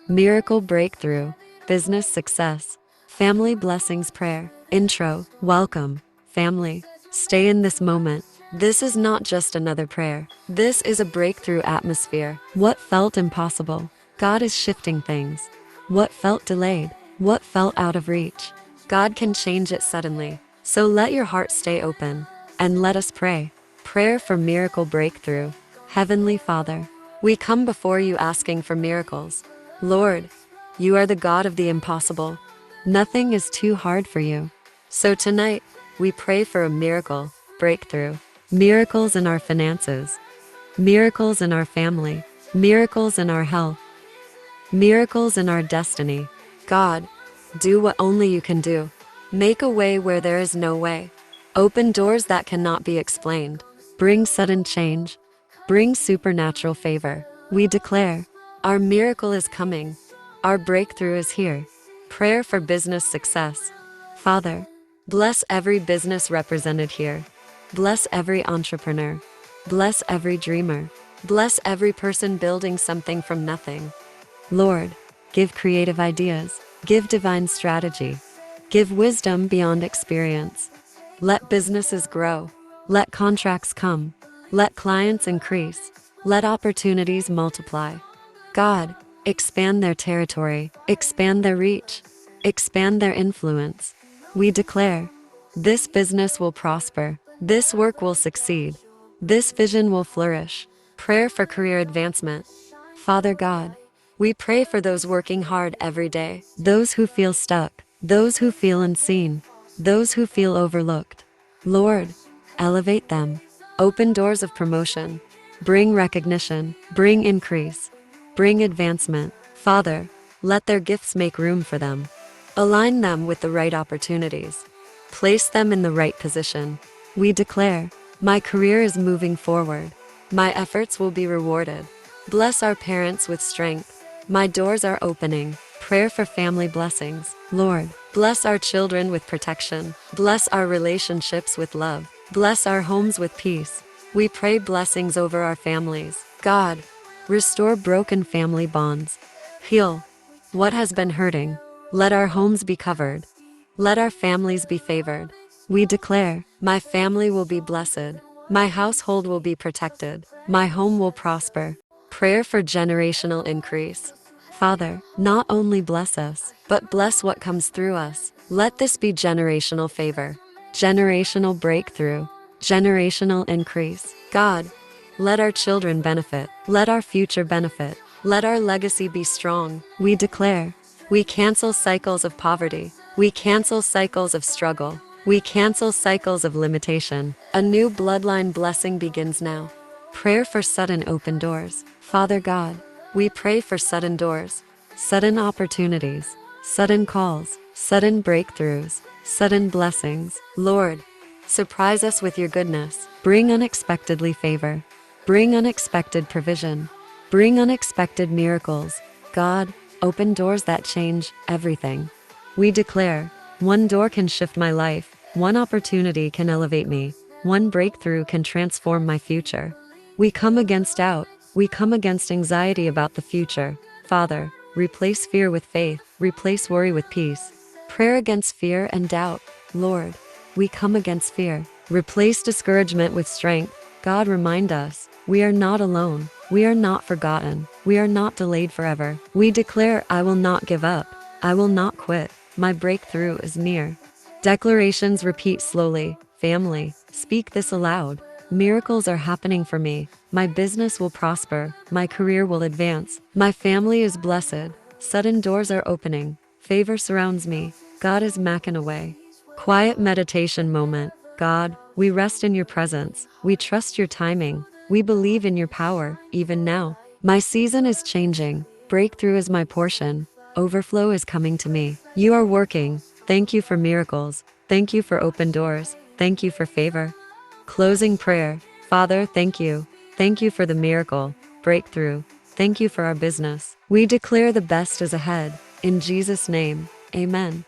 Miracle breakthrough. Business success. Family blessings prayer. Intro. Welcome, family. Stay in this moment. This is not just another prayer. This is a breakthrough atmosphere. What felt impossible? God is shifting things. What felt delayed? What felt out of reach? God can change it suddenly. So let your heart stay open. And let us pray. Prayer for miracle breakthrough. Heavenly Father, we come before you asking for miracles. Lord, you are the God of the impossible. Nothing is too hard for you. So tonight, we pray for a miracle breakthrough. Miracles in our finances. Miracles in our family. Miracles in our health. Miracles in our destiny. God, do what only you can do. Make a way where there is no way. Open doors that cannot be explained. Bring sudden change. Bring supernatural favor. We declare, our miracle is coming. Our breakthrough is here. Prayer for business success. Father, bless every business represented here. Bless every entrepreneur. Bless every dreamer. Bless every person building something from nothing. Lord, give creative ideas. Give divine strategy. Give wisdom beyond experience. Let businesses grow. Let contracts come. Let clients increase. Let opportunities multiply. God, expand their territory. Expand their reach. Expand their influence. We declare, this business will prosper. This work will succeed. This vision will flourish. Prayer for career advancement. Father God, we pray for those working hard every day, those who feel stuck, those who feel unseen, those who feel overlooked. Lord, elevate them. Open doors of promotion. Bring recognition. Bring increase. Bring advancement. Father, let their gifts make room for them. Align them with the right opportunities. Place them in the right position. We declare, my career is moving forward. My efforts will be rewarded. Bless our parents with strength. My doors are opening. Prayer for family blessings. Lord, bless our children with protection. Bless our relationships with love. Bless our homes with peace. We pray blessings over our families. God, restore broken family bonds. Heal what has been hurting. Let our homes be covered. Let our families be favored. We declare, my family will be blessed. My household will be protected. My home will prosper. Prayer for generational increase. Father, not only bless us, but bless what comes through us. Let this be generational favor, generational breakthrough, generational increase. God, let our children benefit. Let our future benefit. Let our legacy be strong. We declare, we cancel cycles of poverty. We cancel cycles of struggle. We cancel cycles of limitation. A new bloodline blessing begins now. Prayer for sudden open doors. Father God, we pray for sudden doors, sudden opportunities, sudden calls, sudden breakthroughs, sudden blessings. Lord, surprise us with your goodness. Bring unexpectedly favor. Bring unexpected provision. Bring unexpected miracles. God, open doors that change everything. We declare, one door can shift my life. One opportunity can elevate me. One breakthrough can transform my future. We come against doubt. We come against anxiety about the future. Father, replace fear with faith. Replace worry with peace. Prayer against fear and doubt. Lord, we come against fear. Replace discouragement with strength. God, remind us, we are not alone. We are not forgotten. We are not delayed forever. We declare, I will not give up. I will not quit. My breakthrough is near. Declarations repeat slowly. Family, speak this aloud. Miracles are happening for me. My business will prosper. My career will advance. My family is blessed. Sudden doors are opening. Favor surrounds me. God is making a way. Quiet meditation moment. God, we rest in your presence. We trust your timing. We believe in your power, even now. My season is changing. Breakthrough is my portion. Overflow is coming to me. You are working. Thank you for miracles. Thank you for open doors. Thank you for favor. Closing prayer. Father, thank you. Thank you for the miracle, breakthrough. Thank you for our business. We declare the best is ahead. In Jesus' name, amen.